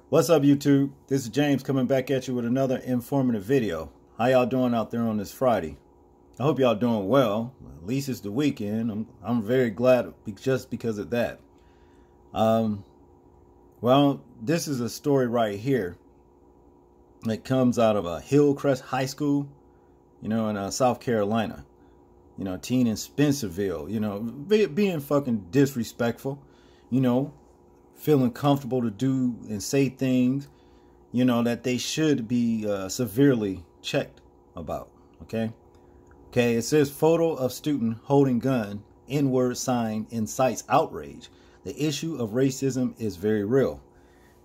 What's up, YouTube? This is James coming back at you with another informative video. How y'all doing out there on this Friday? I hope y'all doing well. At least it's the weekend. I'm very glad just because of that. Well, this is a story right here that comes out of Hillcrest High School, in South Carolina. Teen in Spencerville, being fucking disrespectful, feeling comfortable to do and say things, that they should be severely checked about. Okay, it says photo of student holding gun, N-word sign incites outrage. The issue of racism is very real.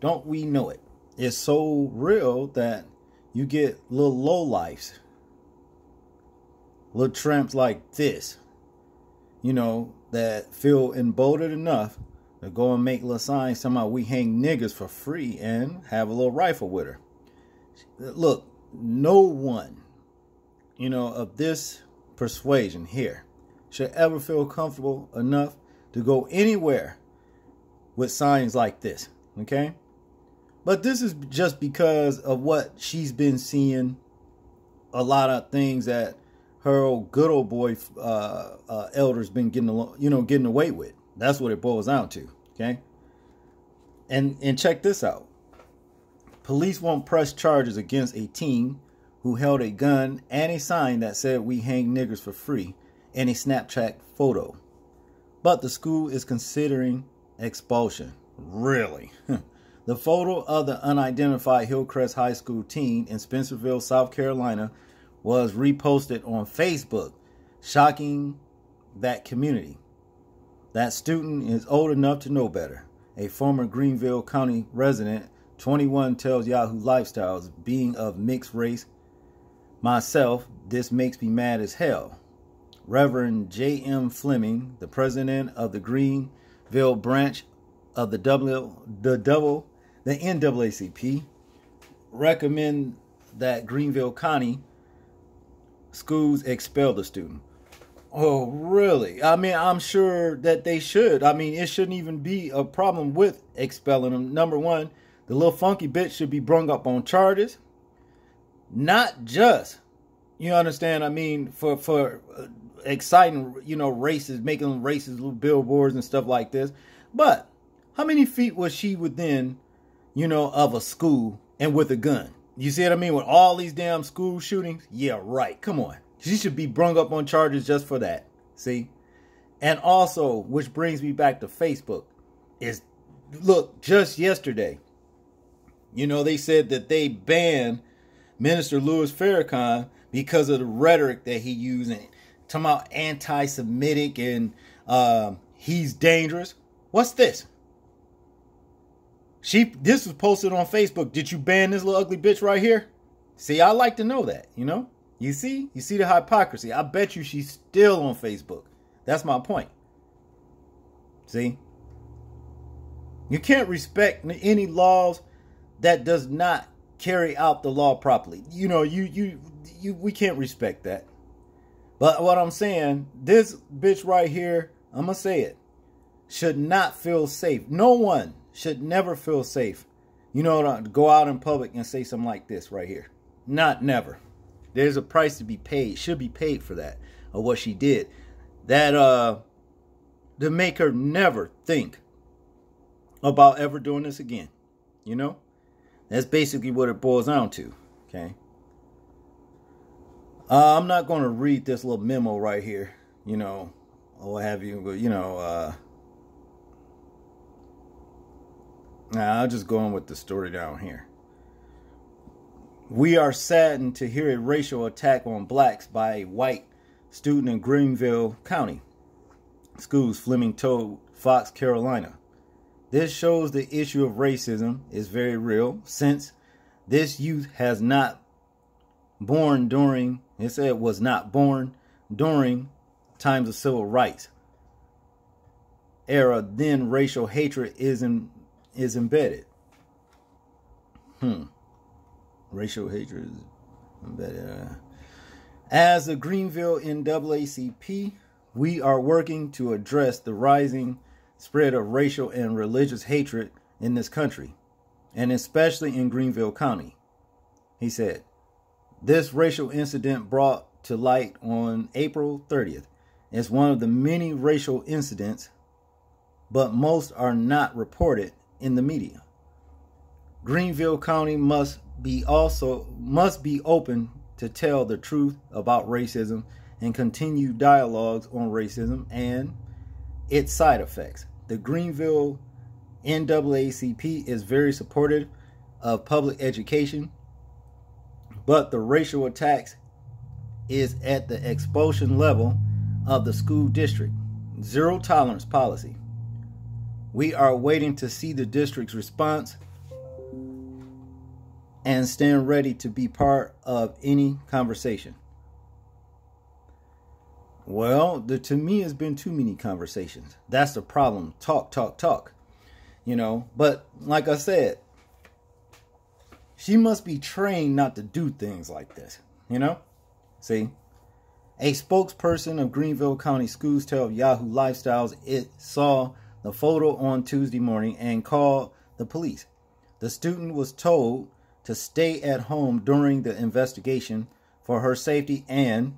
Don't we know it? It's so real that you get little lowlifes, little tramps like this, that feel emboldened enough to go and make little signs talking about we hang niggas for free and have a little rifle with her. Look, no one, of this persuasion here should ever feel comfortable enough to go anywhere with signs like this, okay? But this is just because of what she's been seeing, a lot of things that her good old boy elders been getting away with. That's what it boils down to, okay? And check this out. Police won't press charges against a teen who held a gun and a sign that said we hang niggers for free and a Snapchat photo. But the school is considering expulsion. Really? The photo of the unidentified Hillcrest High School teen in Spencerville, South Carolina was reposted on Facebook, shocking that community. That student is old enough to know better. A former Greenville County resident, 21, tells Yahoo Lifestyles, being of mixed race, myself, this makes me mad as hell. Reverend J.M. Fleming, the president of the Greenville branch of the NAACP, recommend that Greenville County schools expel the student. Oh, really? I mean, I'm sure that they should. I mean, it shouldn't even be a problem with expelling them. Number one, the little funky bitch should be brung up on charges. Not just, you understand? I mean, for exciting, races, making racist little billboards and stuff like this. But how many feet was she within, of a school and with a gun? You see what I mean? With all these damn school shootings? Yeah, right. Come on. She should be brung up on charges just for that. See? And also, which brings me back to Facebook, is, look, just yesterday, they said that they banned Minister Louis Farrakhan because of the rhetoric that he used, and talking about anti-Semitic and he's dangerous. What's this? This was posted on Facebook. Did you ban this little ugly bitch right here? See, I like to know that, You see the hypocrisy. I bet you she's still on Facebook. That's my point. See? You can't respect any laws that does not carry out the law properly. We can't respect that. But what I'm saying, this bitch right here, I'm going to say it, should not feel safe. No one should never feel safe, to go out in public and say something like this right here. Never. There's a price to be paid, should be paid for that, of what she did. That, to make her never think about ever doing this again. That's basically what it boils down to, okay? I'm not going to read this little memo right here, or what have you, but, I'll just go on with the story down here. We are saddened to hear a racial attack on blacks by a white student in Greenville County schools, Fleming told Fox Carolina. This shows the issue of racism is very real, since this youth has not born during, it said was not born during times of civil rights era, then racial hatred is embedded. Racial hatred is embedded. As the Greenville NAACP, we are working to address the rising spread of racial and religious hatred in this country. and especially in Greenville County. He said, this racial incident brought to light on April 30th is one of the many racial incidents, but most are not reported in the media. Greenville County must be open to tell the truth about racism and continue dialogues on racism and its side effects. The Greenville NAACP is very supportive of public education, but the racial attacks is at the expulsion level of the school district. Zero tolerance policy. We are waiting to see the district's response and stand ready to be part of any conversation. Well, to me, it's been too many conversations. That's the problem. Talk. You know, but like I said, she must be trained not to do things like this, you know? See? A spokesperson of Greenville County Schools told Yahoo Lifestyles it saw the photo on Tuesday morning and called the police. The student was told to stay at home during the investigation for her safety and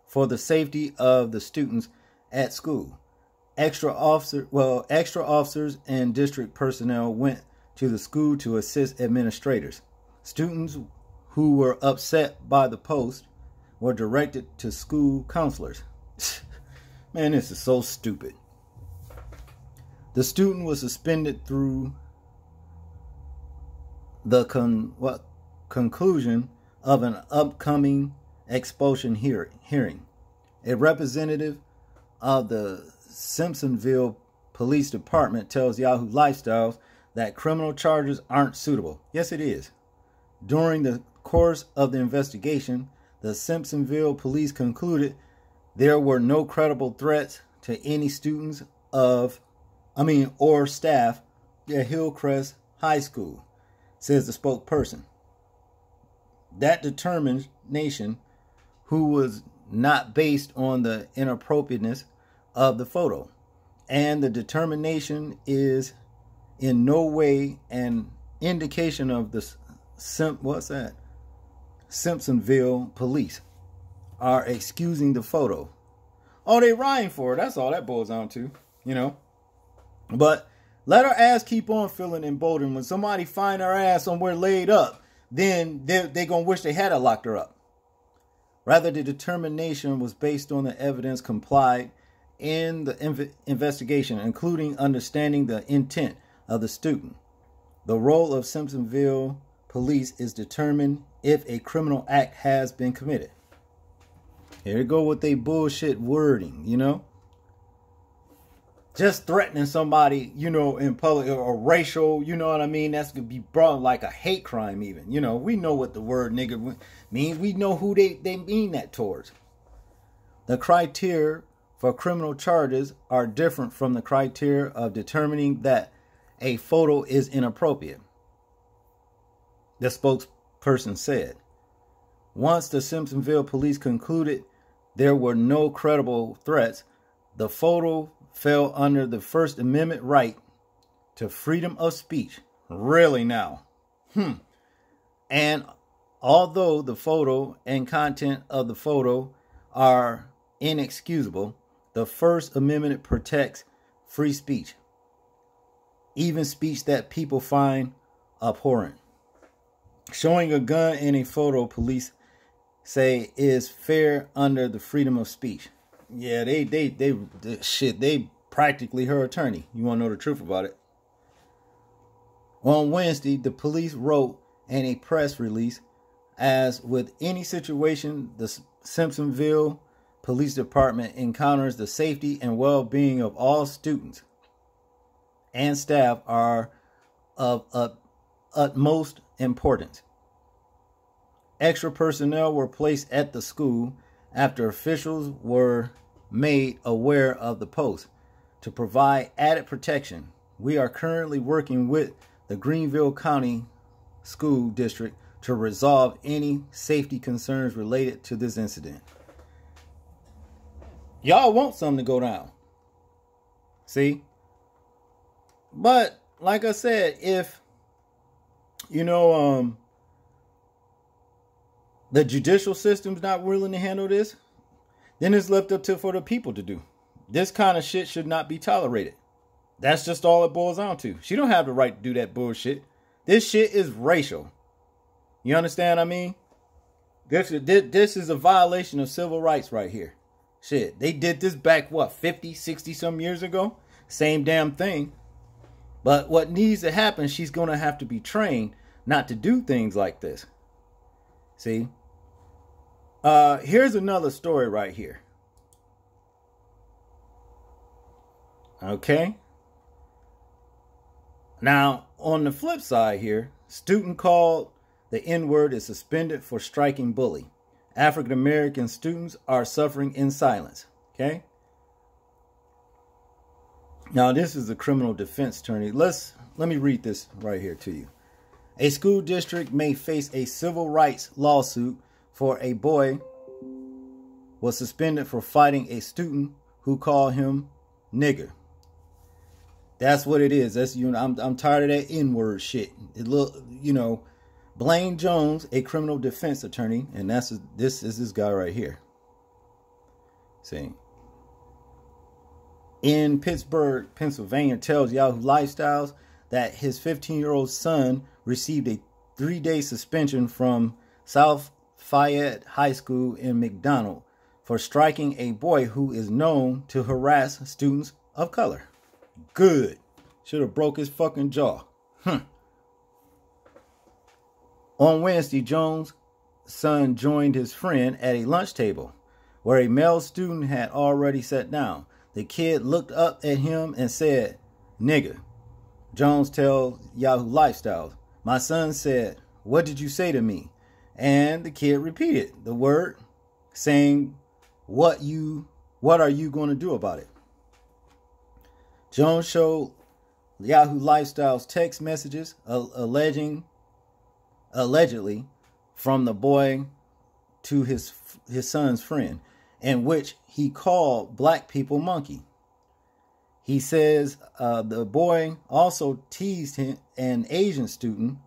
for the safety of the students at school. Extra officers and district personnel went to the school to assist administrators. Students who were upset by the post were directed to school counselors. Man, this is so stupid. The student was suspended through the conclusion of an upcoming expulsion hearing. A representative of the Simpsonville Police Department tells Yahoo Lifestyles that criminal charges aren't suitable. Yes, it is. During the course of the investigation, the Simpsonville police concluded there were no credible threats to any students or staff at Hillcrest High School, says the spokesperson. That determination, who was not based on the inappropriateness of the photo, and the determination is in no way an indication of the Simpsonville police are excusing the photo. Oh, they rhyme for it. That's all that boils down to, you know. But let her ass keep on feeling emboldened. When somebody find her ass somewhere laid up, then they're going to wish they had locked her up. Rather, the determination was based on the evidence complied in the investigation, including understanding the intent of the student. The role of Simpsonville police is determined if a criminal act has been committed. Here you go with they bullshit wording, you know. Just threatening somebody, you know, in public or racial, you know what I mean? That's going to be brought like a hate crime even. You know, we know what the word nigga means. We know who they mean that towards. The criteria for criminal charges are different from the criteria of determining that a photo is inappropriate, the spokesperson said. Once the Simpsonville police concluded there were no credible threats, the photo fell under the First Amendment right to freedom of speech. Really now? And although the photo and content of the photo are inexcusable, the First Amendment protects free speech, even speech that people find abhorrent. Showing a gun in a photo, police say, is fair under the freedom of speech. Yeah, they practically her attorney. You want to know the truth about it? On Wednesday, the police wrote in a press release, as with any situation, the Simpsonville Police Department encounters the safety and well-being of all students and staff are of utmost importance. Extra personnel were placed at the school after officials were made aware of the post to provide added protection. We are currently working with the Greenville County School District to resolve any safety concerns related to this incident. Y'all want something to go down. See? But, like I said, if you know, the judicial system's not willing to handle this, then it's left up to for the people to do. This kind of shit should not be tolerated. That's just all it boils down to. She don't have the right to do that bullshit. This shit is racial. You understand what I mean? This is a violation of civil rights right here. Shit, they did this back, what, 50, 60 some years ago? Same damn thing. But what needs to happen, she's going to have to be trained not to do things like this. See? Here's another story right here. Okay? Now, on the flip side here, student called the N-word is suspended for striking bully. African American students are suffering in silence. Okay? Now, this is a criminal defense attorney. Let me read this right here to you. A school district may face a civil rights lawsuit for a boy was suspended for fighting a student who called him nigger. That's what it is. That's, you know, I'm tired of that N-word shit. It look, you know, Blaine Jones, a criminal defense attorney, and this is this guy right here. See, in Pittsburgh, Pennsylvania, tells Yahoo Lifestyles that his 15-year-old son received a 3-day suspension from South Fayette High School in McDonald for striking a boy who is known to harass students of color. Good. Should have broke his fucking jaw. On Wednesday, Jones' son joined his friend at a lunch table where a male student had already sat down. The kid looked up at him and said, nigger. Jones tells Yahoo Lifestyles, my son said, what did you say to me? And the kid repeated the word, saying, what are you going to do about it? Jones showed Yahoo Lifestyles text messages allegedly from the boy to his son's friend, in which he called black people monkey. He says the boy also teased him, an Asian student,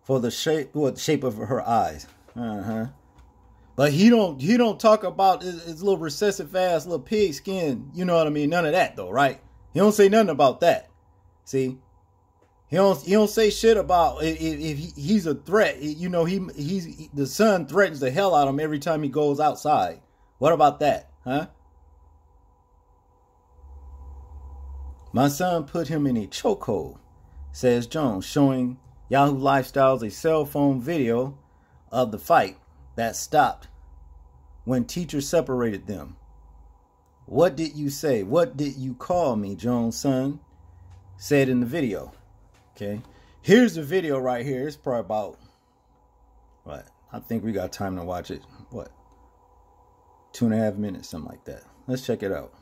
for the shape of her eyes. But he don't talk about his little recessive ass, little pig skin. You know what I mean? None of that though, right? He don't say nothing about that. See, he don't say shit about if he's a threat. You know, the son threatens the hell out of him every time he goes outside. What about that, huh? My son put him in a chokehold, says Jones, showing Yahoo Lifestyles a cell phone video of the fight that stopped when teachers separated them. What did you say? What did you call me? Jones' son said in the video. Okay. Here's the video right here. It's probably about, what? I think we got time to watch it. What? 2.5 minutes, something like that. Let's check it out.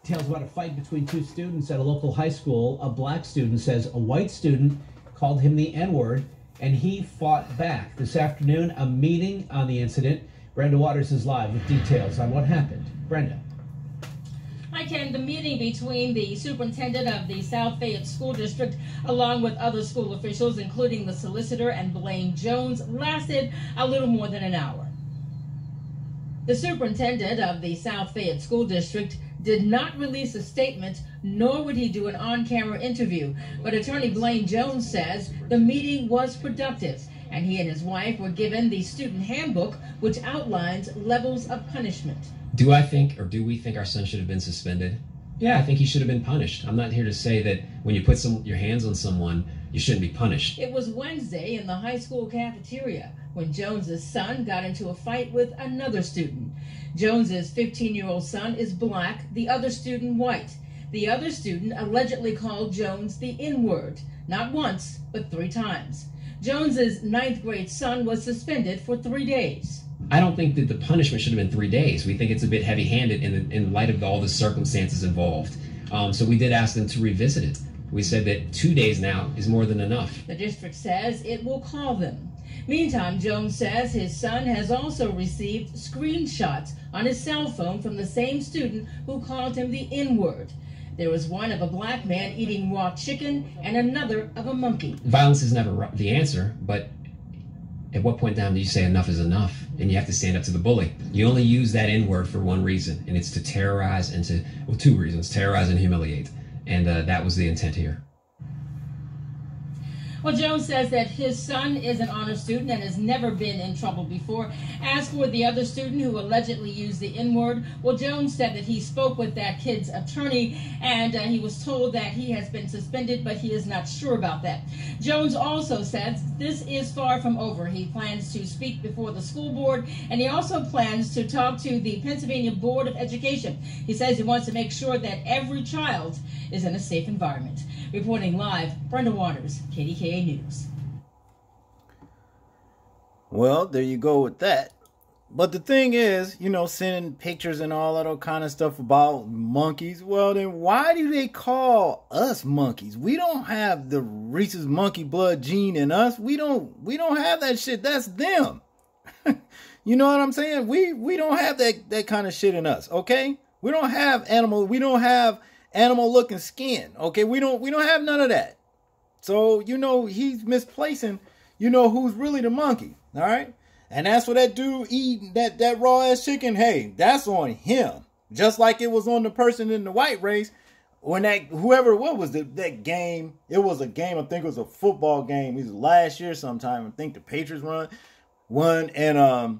Tells about a fight between two students at a local high school. A black student says a white student called him the N-word, and he fought back. This afternoon, a meeting on the incident. Brenda Waters is live with details on what happened. Brenda. Hi, Ken. The meeting between the superintendent of the South Fayette School District, along with other school officials, including the solicitor and Blaine Jones, lasted a little more than an hour. The superintendent of the South Fayette School District did not release a statement, nor would he do an on-camera interview. But attorney Blaine Jones says the meeting was productive, and he and his wife were given the student handbook, which outlines levels of punishment. Do we think our son should have been suspended? Yeah, I think he should have been punished. I'm not here to say that when you put your hands on someone, you shouldn't be punished. It was Wednesday in the high school cafeteria when Jones's son got into a fight with another student. Jones's 15-year-old son is black, the other student white. The other student allegedly called Jones the N-word, not once, but 3 times. Jones's 9th grade son was suspended for 3 days. I don't think that the punishment should have been 3 days. We think it's a bit heavy-handed in light of all the circumstances involved. So we did ask them to revisit it. We said that 2 days now is more than enough. The district says it will call them. Meantime, Jones says his son has also received screenshots on his cell phone from the same student who called him the N-word. There was one of a black man eating raw chicken and another of a monkey. Violence is never the answer, but at what point down do you say enough is enough and you have to stand up to the bully? You only use that N-word for one reason, and it's to terrorize and to, well, two reasons, terrorize and humiliate. And that was the intent here. Well, Jones says that his son is an honor student and has never been in trouble before. As for the other student who allegedly used the N-word, well, Jones said that he spoke with that kid's attorney and he was told that he has been suspended, but he is not sure about that. Jones also says this is far from over. He plans to speak before the school board, and he also plans to talk to the Pennsylvania Board of Education. He says he wants to make sure that every child is in a safe environment. Reporting live, Brenda Waters, KDKA News. Well, there you go with that. But the thing is, you know, sending pictures and all that kind of stuff about monkeys. Well, then why do they call us monkeys? We don't have the Reese's monkey blood gene in us. We don't have that shit. That's them. You know what I'm saying? We don't have that kind of shit in us. Okay, we don't have animal. We don't have animal looking skin. Okay, we don't have none of that. So, you know, he's misplacing, you know, who's really the monkey. All right. And that's for that dude eating that raw ass chicken. Hey, that's on him. Just like it was on the person in the white race when what was that game? It was a game. I think it was a football game. It was last year sometime. I think the Patriots won, and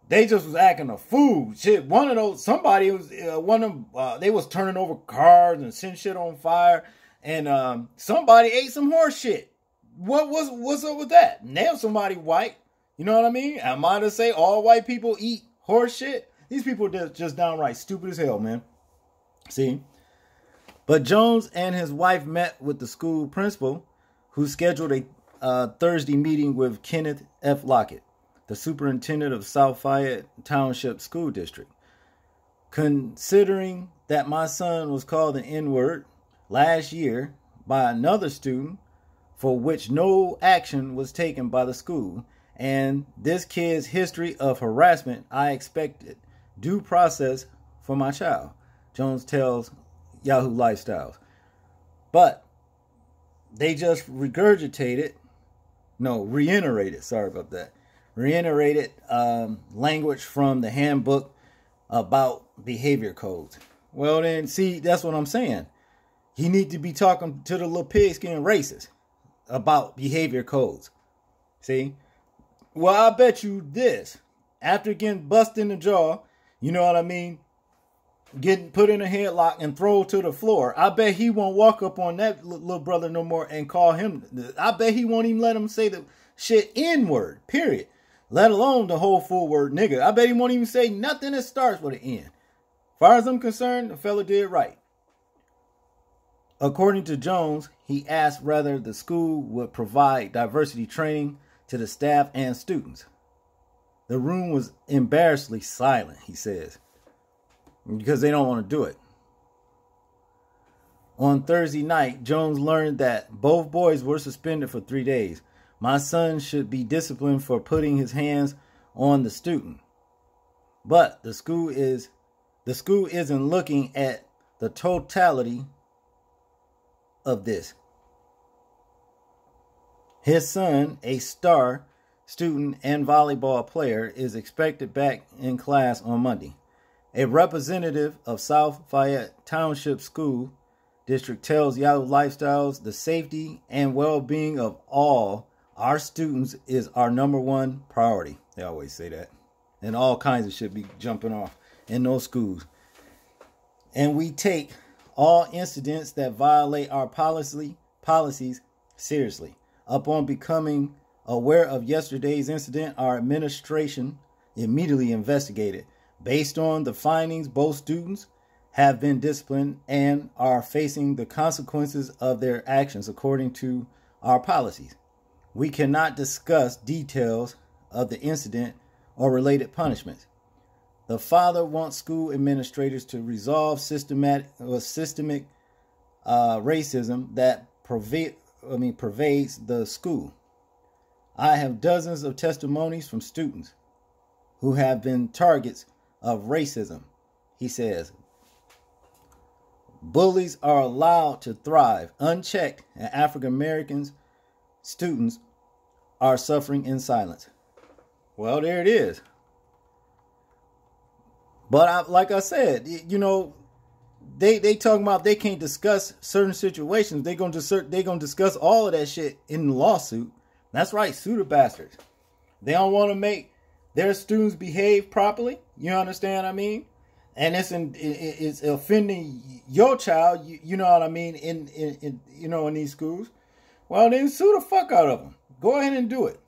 they just was acting a fool. Shit, one of those, somebody was, one of them, they was turning over cars and setting shit on fire. And somebody ate some horse shit. What's up with that? Nailed somebody white. You know what I mean? Am I to say all white people eat horse shit? These people are just downright stupid as hell, man. See? But Jones and his wife met with the school principal, who scheduled a Thursday meeting with Kenneth F. Lockett, the superintendent of South Fayette Township School District. Considering that my son was called an N-word last year by another student for which no action was taken by the school, and this kid's history of harassment, I expected due process for my child, Jones tells Yahoo Lifestyles. But they just reiterated language from the handbook about behavior codes. Well, then, see, that's what I'm saying. He need to be talking to the little pigskin racists about behavior codes. See? Well, I bet you this. After getting busted in the jaw, you know what I mean? Getting put in a headlock and thrown to the floor. I bet he won't walk up on that little brother no more and call him. I bet he won't even let him say the shit N-word, period. Let alone the whole full word nigga. I bet he won't even say nothing that starts with an N. As far as I'm concerned, the fella did right. According to Jones, he asked whether the school would provide diversity training to the staff and students. The room was embarrassingly silent, he says, because they don't want to do it. On Thursday night, Jones learned that both boys were suspended for 3 days. My son should be disciplined for putting his hands on the student. But the school isn't looking at the totality of this. His son, a star student and volleyball player, is expected back in class on Monday. A representative of South Fayette Township School District tells Yahoo Lifestyles the safety and well-being of all our students is our number one priority. They always say that. And all kinds of shit be jumping off in those schools. And we take all incidents that violate our policies seriously. Upon becoming aware of yesterday's incident, our administration immediately investigated. Based on the findings, both students have been disciplined and are facing the consequences of their actions according to our policies. We cannot discuss details of the incident or related punishments. The father wants school administrators to resolve systemic racism that pervades the school. I have dozens of testimonies from students who have been targets of racism, he says. Bullies are allowed to thrive unchecked, and African Americans students are suffering in silence. Well, there it is. But like I said, you know, they talking about they can't discuss certain situations. They're gonna discuss all of that shit in the lawsuit. That's right, sue the bastards. They don't want to make their students behave properly. You understand what I mean? And it's offending your child. You know what I mean? In these schools. Well, then sue the fuck out of them. Go ahead and do it.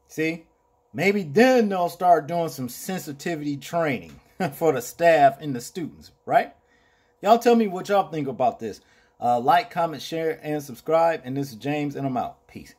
See, maybe then they'll start doing some sensitivity training for the staff and the students, right? Y'all tell me what y'all think about this. Like, comment, share, and subscribe. And this is James, and I'm out. Peace.